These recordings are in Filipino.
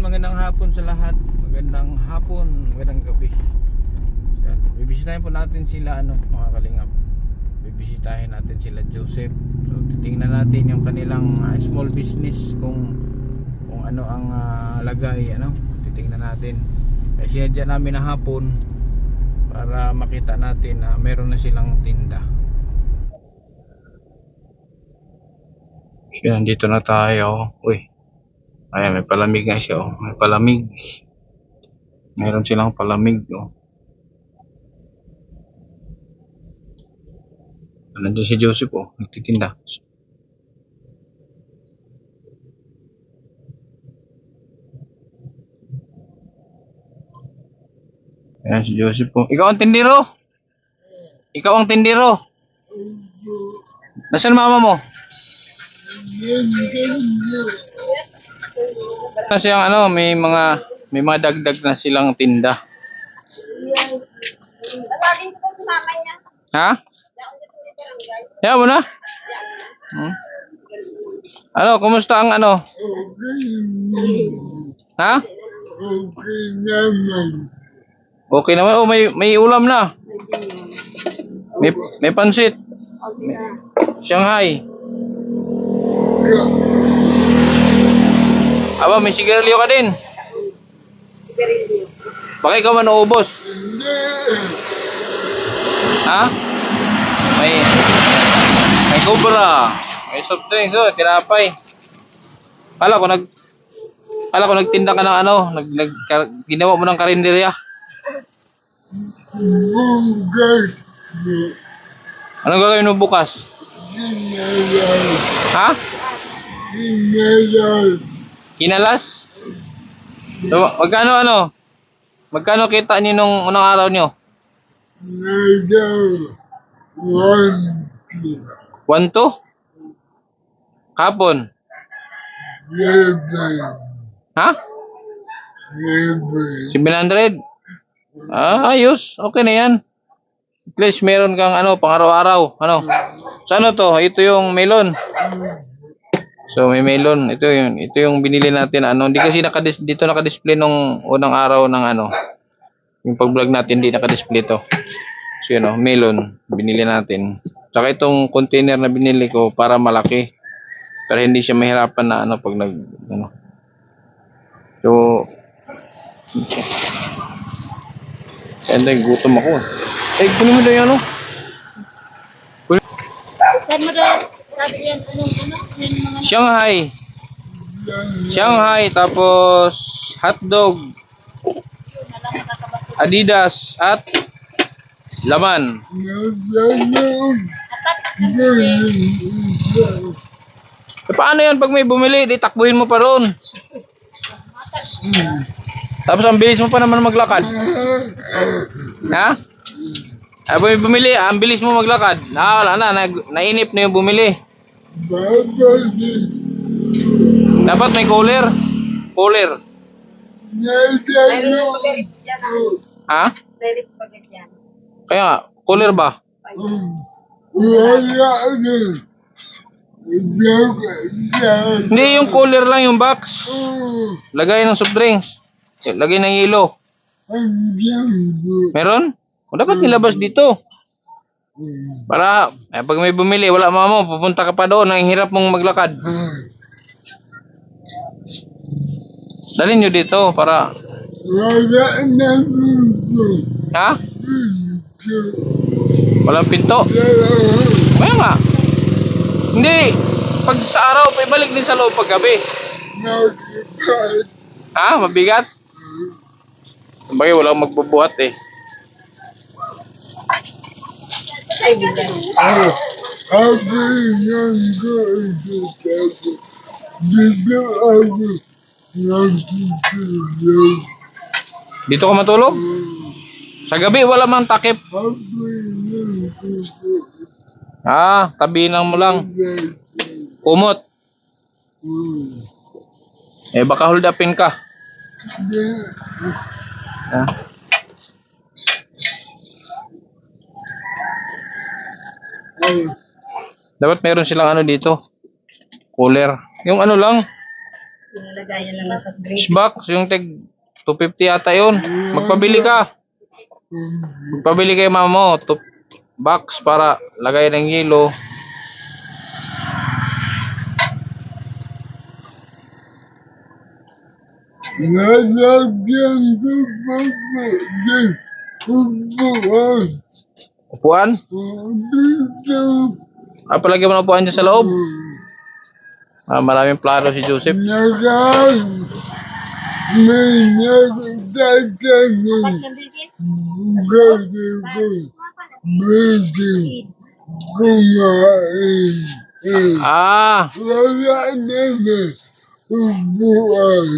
magandang hapon sa lahat. Magandang hapon, magandang gabi. Yan. Bibisitahin po natin sila mga kalingap. Bibisitahin natin sila Joseph. So titingnan natin yung kanilang small business kung ano ang lagay titingnan natin. Kasi sinadya namin na hapon para makita natin na meron na silang tinda. Yan, dito na tayo. Uy. Ayan, may palamig nga siya. May palamig. Meron silang palamig. Nandiyan si Joseph. Nagtitinda. Ayan si Joseph. Ikaw ang tindero? Ikaw ang tindero? Nasaan mama mo? Kasi ang may mga dagdag na silang tinda. Ha? Yan mo na? Kumusta ang Ha? Okay naman. Okay naman. May ulam na. May pansit. Shanghai. Aba, may sigarilyo ka din. Baka ikaw man naubos. Hindi. Ha? May Cobra. May soft drinks, tinapay. Kala ko nagtinda ka ng ginawa mo ng karinderya. Bukas. Anong gagawin mo bukas? Ginalay. Ha? Ginalay. Kinalas? So, magkano kita niyo nung unang araw niyo? Nadaw. 1-2? Kapon? 11. Ha? 11. 700? Ayos. Okay na yan. At least meron kang pang araw-araw. So to? Ito yung melon. So may melon. Ito yung binili natin. Hindi kasi dito naka-display nung unang araw ng yung pag-vlog natin, hindi naka-display to. So melon binili natin. Saka itong container na binili ko para malaki. Para hindi siya mahirapan na pag So and then gutom ako. Kunin mo daw yung Saan mo daw sabi yan? Yung mga Shanghai, tapos hotdog, Adidas, at laman. Paano yan pag may bumili? Di takbuhin mo pa roon. Tapos ang bilis mo pa naman maglakad. Ha? May bumili, ang bilis mo maglakad. Wala na, nainip na yung bumili. Dapat may cooler. Ha? Kaya nga, cooler ba? Hindi, yung cooler lang yung box. Lagay ng soft drinks. Lagay ng hilo. Meron? Dapat nilabas dito. Para pag may bumili, wala mo, pupunta ka pa doon, ang hirap mong maglakad. Dalhin nyo dito para Ha? Walang pinto? Kaya nga. Hindi. Pag sa araw, ibalik din sa loob pag gabi. Ha? Mabigat? Sabagay, walang magbubuhat eh. Dito ka matulog? Sa gabi, wala mang takip. Tabinan mo lang. Kumot. Baka hold upin ka. Dapat meron silang dito. Cooler. Yung lang. Nilagayan naman sa grade. Box, yung tig 250 ata yun. Magpabili ka. Magpabili kay mama mo. Box para lagay ng yelo. Lalagyan ko pa ba ng upuan? Upuan? Dito. Palagyan mo ng upuan dyan sa loob. Maraming plano si Joseph. May nagtatanong gagawin ko pwede kumain. Wala naman upuan.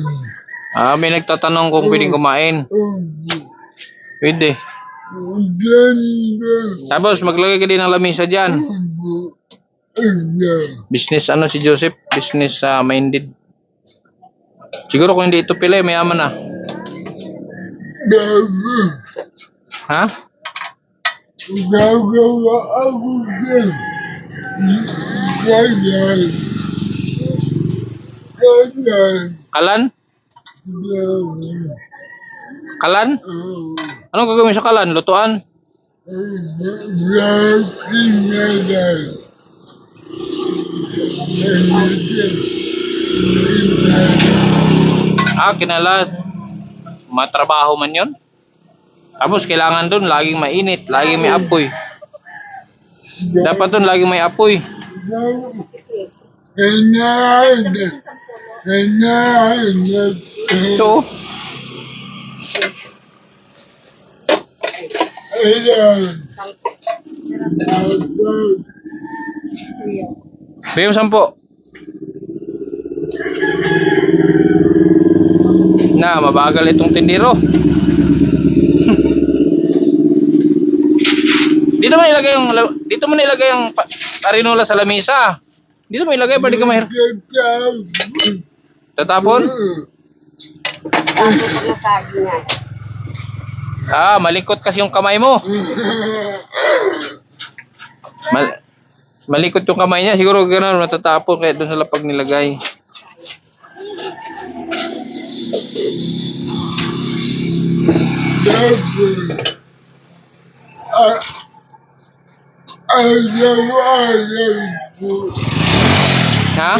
May nagtatanong kung pwedeng kumain. Pwede. Ganda. Tapos maglagay ka din ng lamisa dyan. Business ano si Joseph? Business minded. Siguro kung hindi ito pila, mayaman na. Ha? Gagawa ako dyan. Ganyan. Kalan? Kalan? Anong gagawin sa kalan? Lutuan? Kinalat. Matrabaho man yun. Tapos kailangan dun laging mainit, laging may apoy. Dapat dun laging may apoy. Ito. Bayong 10. Mabagal itong tindero. Dito mo nilagay yung arinola sa lamisa. Dito mo ilagay, pwede ka mahirap. Tatapon? Malikot kasi yung kamay mo. Malikot yung kamay niya. Siguro gano'n, natatapon kaya doon sa lapag nilagay. Ha?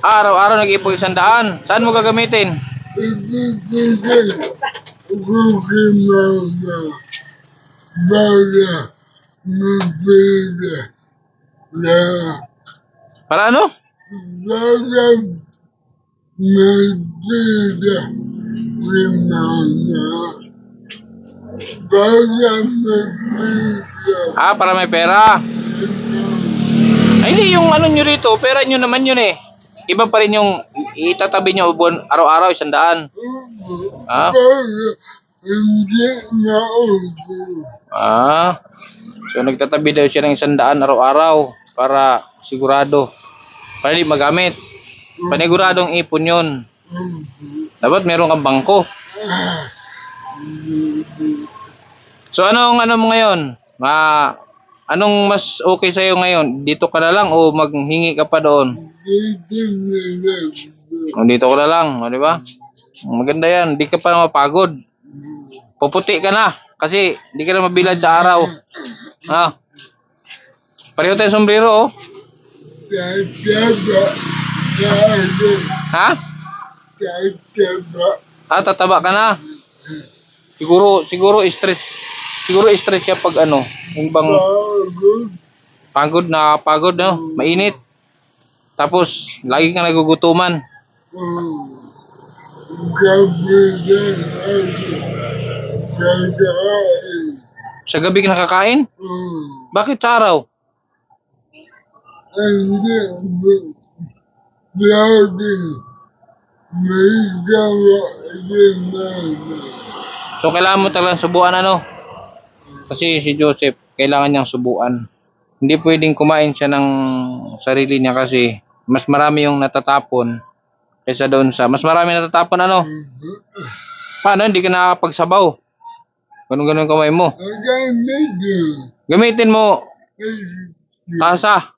Araw-araw nag-ipon 100. Saan mo gagamitin? Para ano? Para may pera. Hindi yung ano nyo rito, pera nyo naman yun eh. Iba pa rin yung itatabi nyo buwan, araw-araw 100. Hindi na ubo. So nagtatabi daw siya ng 100 araw-araw para sigurado. Para di magamit. Paniguradong ipon yun. Dapat meron kang bangko. So anong mo ngayon? Anong mas okay sa'yo ngayon? Dito ka na lang o maghingi ka pa doon? Dito ka na lang, di ba? Maganda yan, di ka pa mapagod. Puputi ka na kasi di ka na mabilad sa araw. Pareho tayong sombrero, oh. Ha? Tataba ka na. Siguro stress. Siguro stress siya pag yung bang pagod, no? Mainit. Tapos lagi kang nagugutuman. Sa gabi ka nakakain? Bakit sa araw? So kailangan mo talagang subuan kasi si Joseph kailangan niyang subuan. Hindi pwedeng kumain siya ng sarili niya kasi mas marami yung natatapon kaysa doon sa mas marami natatapon Paano hindi ka nakakapagsabaw? Ganun-ganun kamay mo. Gamitin. Gamitin mo tasa,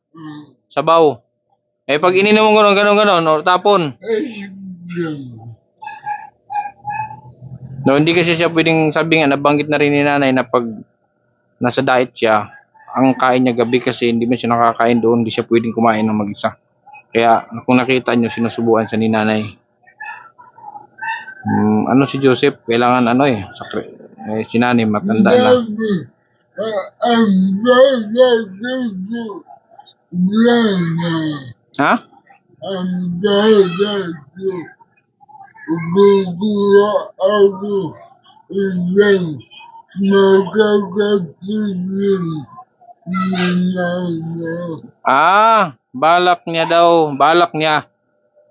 sabaw. Eh pag ininom mo ganun-ganun, o tapon. No, hindi kasi siya pwedeng sabi nga, nabanggit na rin ni nanay na pag nasa diet siya, ang kain niya gabi kasi hindi man siya nakakain doon, hindi siya pwedeng kumain ng mag-isa. Kaya kung nakita niyo, sinusubuan siya ni nanay. Ano si Joseph, kailangan ano si nanay matanda na. Ang gagawin Ha? ang gagawin gugula ako isang magkakatulong na Balak niya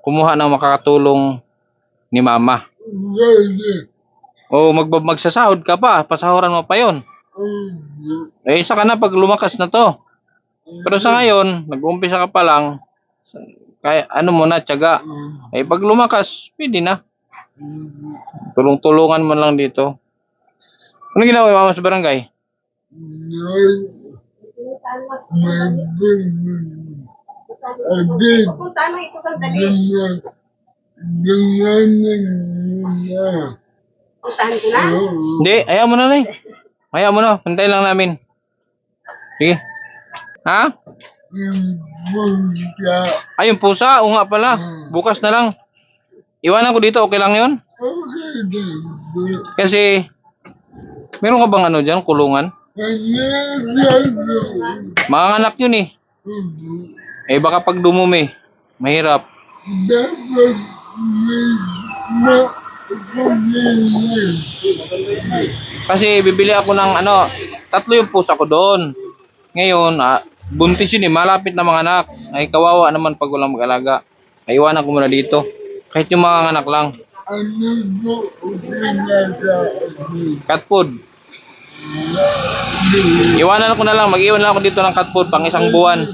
kumuha ng makakatulong ni mama. O magsasahod ka pa, pasahuran mo pa yon. Eh isa ka na pag lumakas na to. Pero sa ngayon, nag-uumpisa ka pa lang, kaya ano mo na, tiyaga. Eh pag lumakas, pwede na. Tulong-tulungan mo lang dito. Ano ginawa yung mama sa barangay? Punta na ito kang dali. Puntahan ko na. Hindi, ayaw mo na na. Ayaw mo na, pantay lang namin. Sige. Ha? Yung pusa, o nga pala. Bukas na lang. Iwanan ko dito, okay lang yun? Kasi, meron ka bang ano dyan, kulungan? Mga anak yun eh. Eh baka pag dumumi, mahirap. Kasi bibili ako ng 3 yung pusa ko doon. Ngayon, buntis yun eh, malapit na mga anak. Ay kawawa naman pag walang mag-alaga. Ay iwanan ko muna dito. Kahit yung mga anak lang. Cat food. Iwanan ko na lang, mag-iwan lang ako dito ng cat food pang 1 buwan.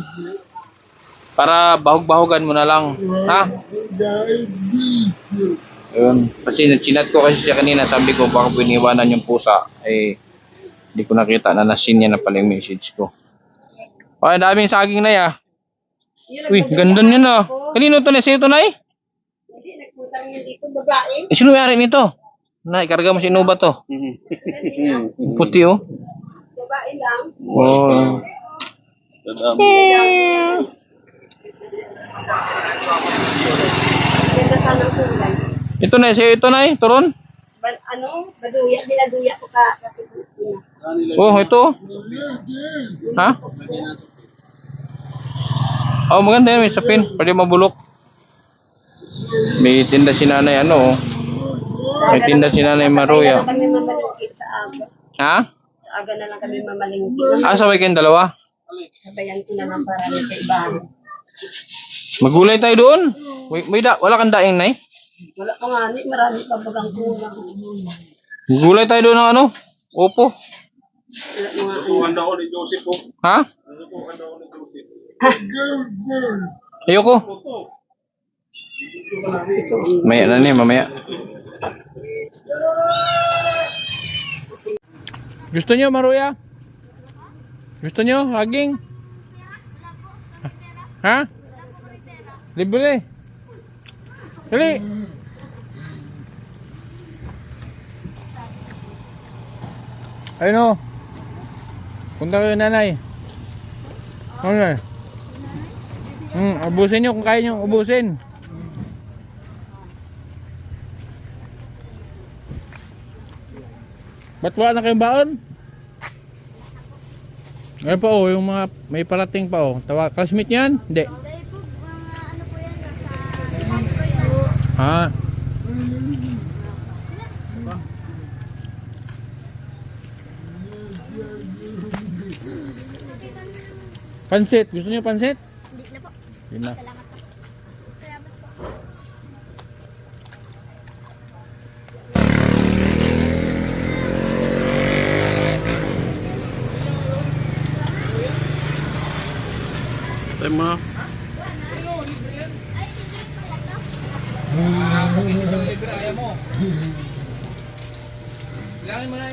Para bahog-bahogan mo na lang. Ha? Ayun. Kasi chinat ko kasi siya kanina, sabi ko baka biniwanan yung pusa. Eh, hindi ko nakita na nasin niya na pala yung message ko. Ay, daming saging na ya. Uy, ganda niya na. Kanino to na? Sino to na eh? Hindi, nagpusang yun dito, babae. Eh, sino may-ari nito? Na, ikarga mo si Inuba to. Puti oh. Babae lang. Oh. Ganda sana ang kulay. Ito na, sa'yo ito na eh, turon. Baduya, binaduya ko ka. Oh, ito. Ha? Oh, maganda yan, may sapin. Pwede mabulok. May tinda si nanay May tinda si nanay Maruya. Kami mamalingki sa aga. Ha? Sa aga na lang kami mamalingki. Sabay kayong dalawa? Sabayan ko na lang para may kaibahan. Magulay tayo doon. Wala kang daing na Wala pa nga ni, marami pa bagang kulang. Magulay tayo doon ng Opo. Wala mga Ha? Ayoko. Maya na mamaya. Gusto nyo, Maruya? Gusto nyo, haging? Ha? Libre. Dali. Ayun o. Punta kayo nanay. Okay. Ubusin nyo kung kaya nyo ubusin. Ba't wala na kayong baon? Ngayon pa yung mga may parating pa Classmate yan? Hindi. Ha? Pansit. Gusto niyo pansit? Hindi na po. Hindi na. Salamat po. Salamat po. Tayo mo. Bilangin mo na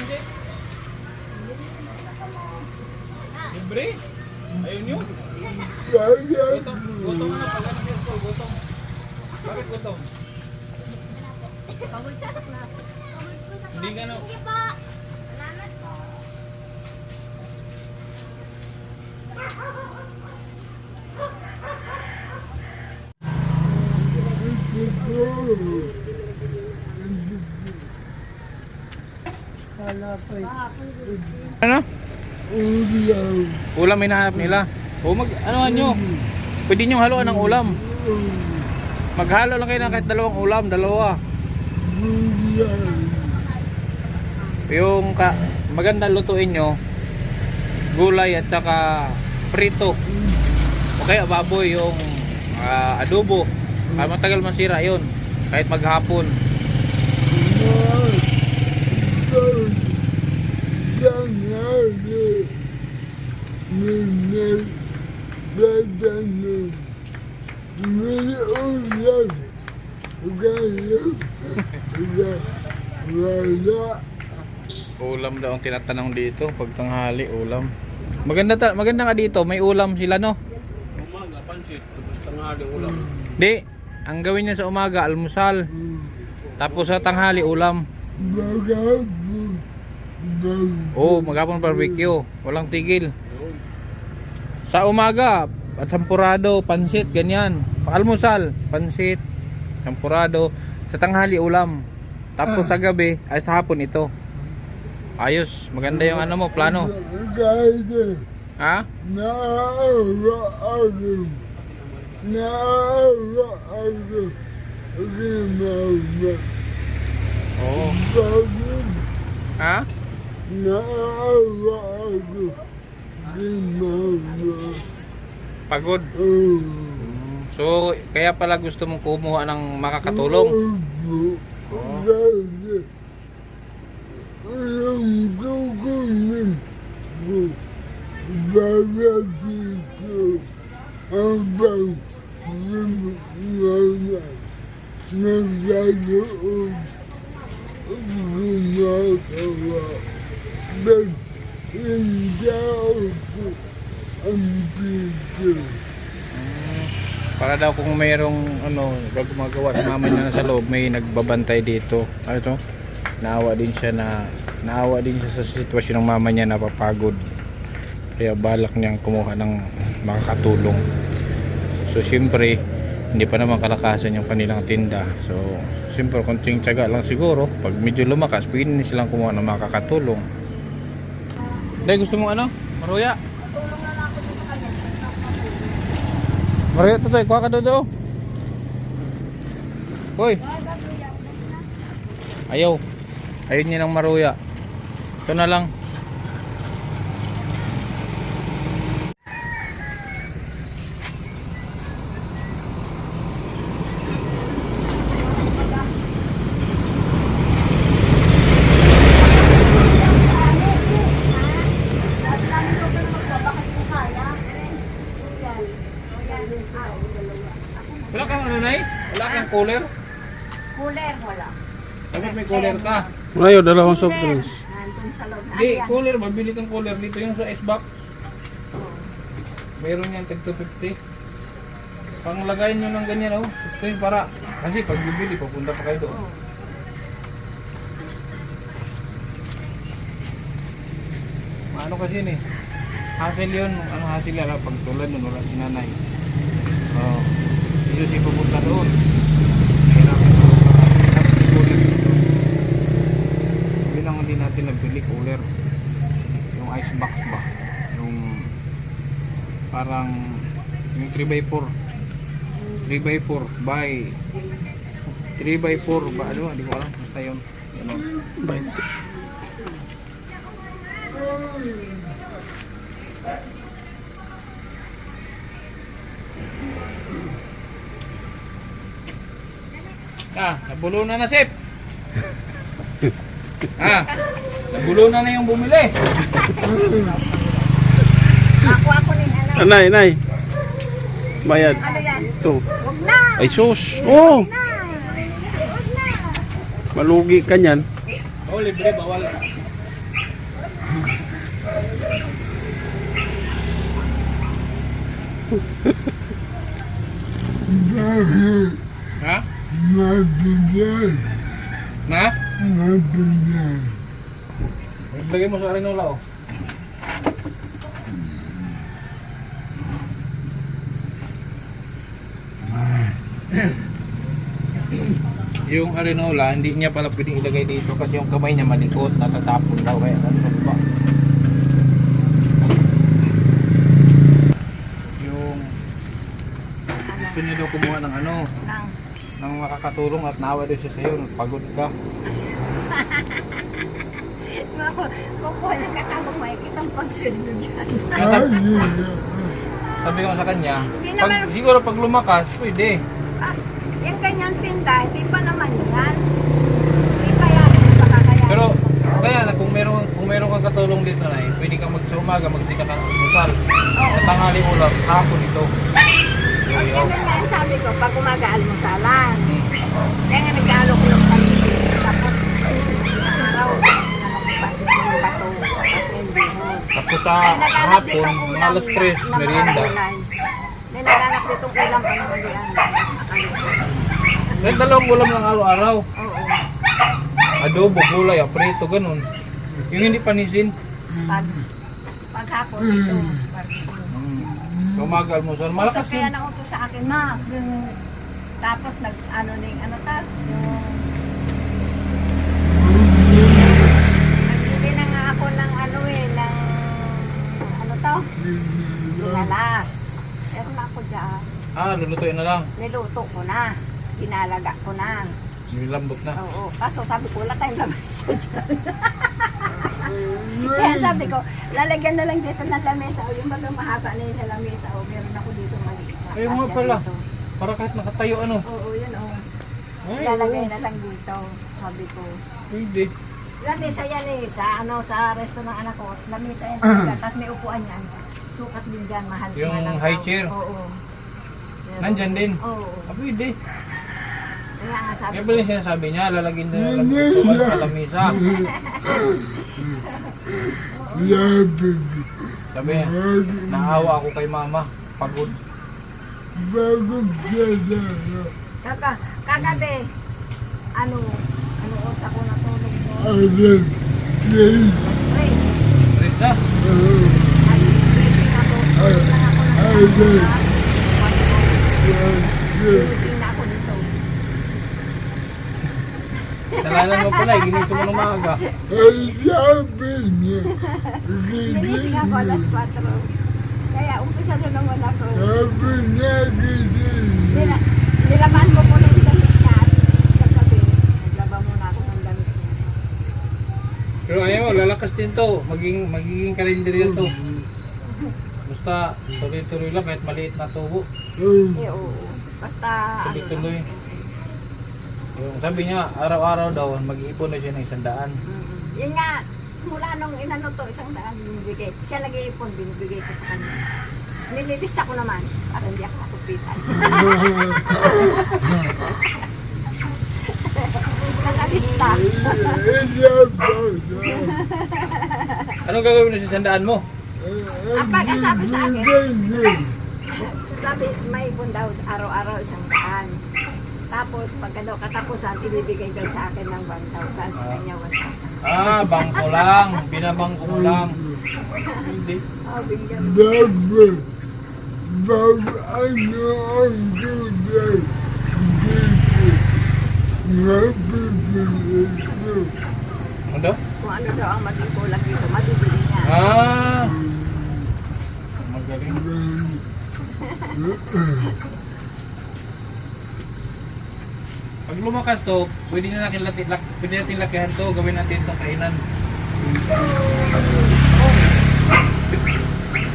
pansit? Libre? Ayun yun? Gutom na pala ng school, gutom. Bakit gutom? Hindi ka na. Sige po. Salamat po. Ano? Ulam hinahanap nila. O ano nyo? Pwede nyo haluan ng ulam. Maghalo lang kayo ng kahit dalawang ulam, dalawa. Yung maganda lutuin nyo, gulay at saka prito. O kaya baboy yung adobo. Kaya matagal masira yun. Kahit maghapon. Ulam daw ang tinatanong dito pag tanghali, ulam. Maganda nga dito, may ulam sila, no? Umaga, pansit, tapos tanghali ulam. Di, ang gawin niya sa umaga, almusal. Tapos sa tanghali, ulam. Oh, maghapon barbecue, walang tigil. Sa umaga, at sampurado, pansit, ganyan. Almusal, pansit, sampurado. Sa tanghali, ulam. Tapos sa gabi, ay sa hapon ito. Ayos, maganda yung ano mo, plano. Ha? Oo. Ha? Pagod. So, kaya pala gusto mong kumuha ng makakatulong. Para daw kung mayroong gumagawa sa mama niya na sa loob, may nagbabantay dito. Ano to? Naawa din siya sa sitwasyon ng mama niya, napapagod. Kaya balak niyang kumuha ng makakatulong. So siyempre, hindi pa naman kalakasan yung kanilang tinda. So siyempre, konting tiyaga lang siguro. Pag medyo lumakas, pwede silang kumuha ng makakatulong. Dahil gusto mong ano? Maruya? Maruya to tayo, kuha ka doon. Hoy! Ayaw. Ayun niya ng maruya. Ito na lang. Wala kang ano, Nay? Wala kang cooler? Cooler, wala. Dapat may cooler ka. Ngayon, dalawang soft drinks. Nandun sa loob. Hindi, cooler. Mabili kang cooler dito. Yung sa icebox. Meron yan, tag 250. Panglagayin nyo ng ganyan, oh. Ito yung para. Kasi pag bibili, papunta pa kayo doon. Ano kasi yun eh. Hassle yun. Ano hassle yun? Pag tulad nun, wala si nanay. Oh. Dito si pupunta doon. Nahirapan sa cooler dito. Yun ang hindi natin nagbili, cooler. Yung icebox ba? Yung parang yung 3x4. 3x4 by 3x4 ba? Ano? Hindi ko alam. Basta yun. Ano? 20. Nabulunan na sip. Nabulunan na yung bumili. Ako rin, ano. Nay. Bayad. Ano yan? Ito. Huwag na! Ay, sus. Oh, Huwag na! malugi ka niyan. Oh, libre, bawal. Bakit Ha? mabigyan? Na? Mabigyan. Lagay mo sa arenola oh. Yung arenola, hindi niya pala pwedeng ilagay dito kasi yung kamay niya malikot, natatapon daw kaya ano ba? Yung gusto niya daw kumuha ng ano, ng makakatulong at naawa daw siya sa'yo, pagod ka. Kukuha ng katabang makikita ang pagsundo dyan. Kaya sabi ko sa kanya, Hindi pag, naman- siguro pag lumakas, pwede. Ah, yung ganyang tinda, hindi pa naman yan. Hindi pa yan. Baka kaya. Pero kaya na kung meron kang katulong dito na pwede kang magsumaga, magtika ka ng almusal. Sa tanghali ulam, hapon ito. Ang Yoyo. ganyan nga ang sabi ko, pag umaga almusalan. Kaya nga nag-aalok ko yung paligid. Tapos, isang araw, pansin ko yung bato. Tapos yung bihon. Tapos sa hapon, mga alas 3, merienda. May naghanap ditong ulam pa naman diyan. May dalawang ulam lang araw-araw. Oo. Adobo, gulay, aprito, ganun. Yung hindi panisin. Paghapon ito. Umaga, almusal. Malakas Tapos kaya yun. nauto sa akin, ma. Tapos nag-ano ning ano ta? Yung... Nagbili na nga ako ng ano ng... Ano to? Ginalas. Meron na ako dyan. Ah, lulutuin na lang. Niluto ko na. Kinalaga ko na. Nilambot na. Oo. Kaso sabi ko, wala tayong lamesa dyan. Kaya sabi ko, lalagyan na lang dito ng lamesa. O yung bagang mahaba na yung lamesa. O meron ako dito maliit na. Ayun nga kasya pala. dito. Para kahit nakatayo ano. Oo, yun o. Ay, Lalagay oo. na lang dito. Sabi ko. Pwede. Lamesa yan eh. Sa resto ng anak ko. Lamesa yan talaga. Tapos may upuan yan. Sukat din dyan. Mahal. Yung mahal ang high tao. chair? Oo. Meron. Nandyan din? Oo. Ah, pwede. Kaya nga sabi Kaya ko. pala yung sinasabi niya, lalagyan na lang sa lamisa. Labig. Sabi niya, naawa ako kay mama. Pagod. Bago siya Kagabi, ano oras ako natulog mo? Alam. Please. Stress. Stress na. Nag-stressing ako. Tulog lang ako ng oras. Stressing na ako dito. Salanan mo pala, ginisip mo ng maaga. Ay, sabi niya. Ginising ako alas 4. Kaya umpisa na naman ako. Sabi niya, gising. Nilaban ko muna yung damit niya. Kagabi, naglaba muna ako ng damit niya. Pero ayaw, lalakas din to. Magiging kalendaryo to. Basta, tuloy-tuloy lang kahit maliit na tubo. Eh, oo. Basta, ano Tuloy-tuloy. Yung sabi niya, araw-araw daw, mag-iipon na siya ng 100. Yun nga, mula nung inano to, 100 binibigay. Siya nag-iipon, binibigay ko sa kanya. Nililista ko naman, para hindi ako makupitan. Nakalista. Anong gagawin na sa 100 mo? Ang pag-asabi sa akin, sabi, may ipon daw araw-araw 100. Tapos, pagka daw katapusan, ibibigay daw sa akin ng 1,000. Sa kanya 1,000. Ah, bangko lang. Binabangko mo lang. Hindi. Oh, bigyan. Dapat. Bag ano ang gulay dito. Nabibili ko. Ano daw? Kung ano daw ang maging kulang dito, mabibili niya. Ah! Magaling. Pag lumakas to, pwede natin lakihan to, gawin natin itong kainan.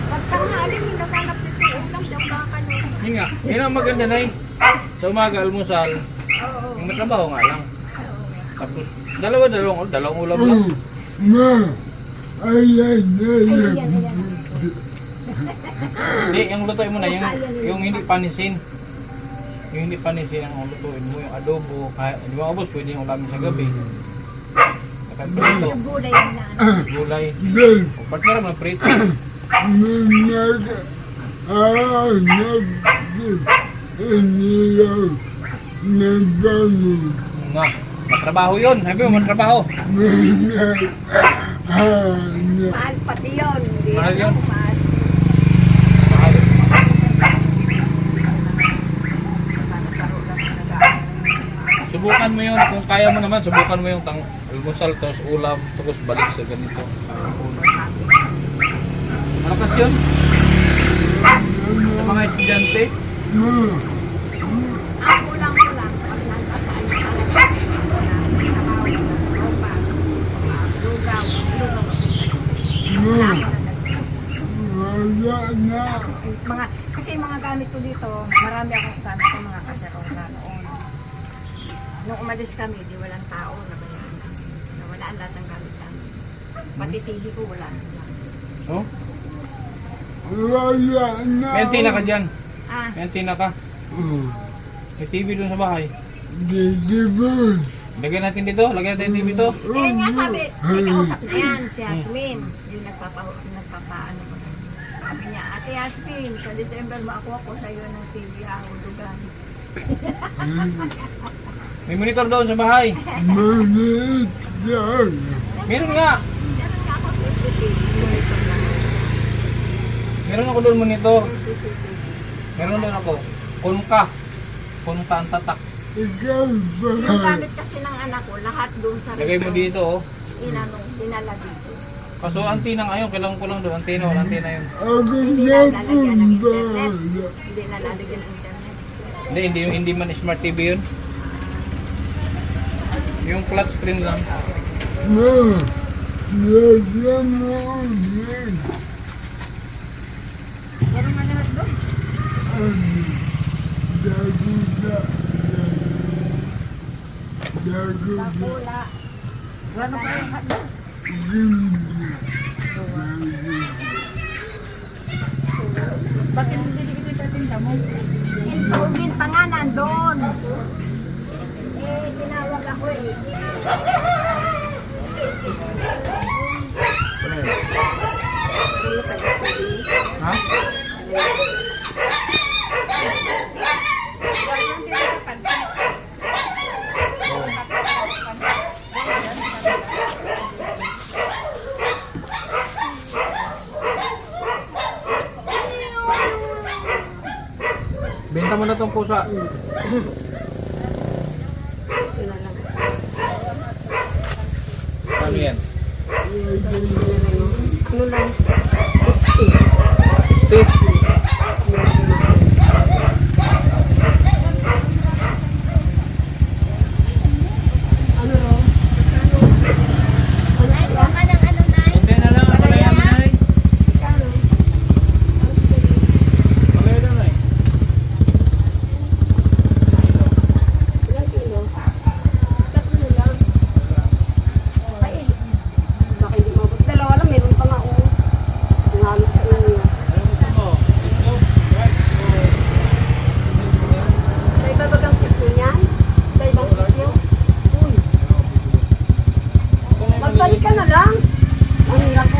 Pagtanghali, hindi nakanap dito ulam, daw baka nyo. Yun nga, yun ang maganda na sa umaga, almusal, Oo. yung matrabaho nga lang. Tapos, dalawang ulam lang. Ma, ayan na yan. Hindi, yung lutuin mo na, yung hindi panisin. Yung hindi panisin ang lutuin mo, yung adobo, kahit, di ba boss, pwede yung ulamin sa gabi. Kahit prito, Yung gulay na ano. gulay. Then, O partner mo, prito. nanaga, Hindi lang nagbago. Nga, matrabaho yun. Sabi mo, matrabaho. Mahal pati yun. Hindi Mahal ano, yun. Mahal. Para sa ulam na nag-aaral. Subukan mo yun. Kung kaya mo naman, subukan mo yung almusal, tapos ulam, tapos balik sa ganito. Malakas yun? Sa mga estudyante? Ang kulang-kulang, pag nagpasaan yung alam ko, sa bawal, ropas, lugaw, wala ko na mga, kasi yung mga gamit ko dito, marami akong gamit ng mga kaserola noon. Nung umalis kami, di walang tao na bayaran. Nawala ang lahat ng gamit namin. Pati TV ko wala na lang. Oh? May antina ka dyan. Ah, May antina ka. May TV dun sa bahay. Didibon. Lagyan natin dito. Lagyan natin yung TV dito. eh nga sabi, may kausap na yan, si Yasmin. Yung nagpapaano ko. Sabi niya, Ate Yasmin, sa December maakuha ko sa iyo ng TV hahulugan. May monitor doon sa bahay. Maliit yan. Meron nga. Meron nga ako CCTV, monitor lang. Meron ako doon monitor. May CCTV. Meron doon ako. Kunka. Kunka ang tatak. Ikaw ba? Yung gamit kasi ng anak ko, lahat doon sa Lagay mo dito oh. dinala dito. Kaso antina ngayon. Kailangan ko lang doon. Antina. Wala antina yun. Ako Hindi na na lalagyan ng internet. punta. Hindi na lalagyan ng internet. Hindi man smart TV yun. Yung flat screen lang. Lagyan mo ulit. Meron nga lahat doon. Daguda. Daguda. Dakula. Wala pa yung hotdog. Gindi. Bakit hindi dito tatinda mo? Indulgin pa nga nandun. Eh, tinawag ako eh. Ha? Benta mo na tong pusa. Ano yan? Ano lang? Tip. Ay, baka ng ano na. Kunti na lang. Ano na yan, Nay? Ano yan, Nay? Ilang kilo? 3 lang. Ay, baka hindi mabos. Dalawa lang, meron pa nga oh. Nalok sa inyo. Sa iba bagang piso niyan? Sa ibang piso? Uy, magbalik ka na lang. Ang hirap ko.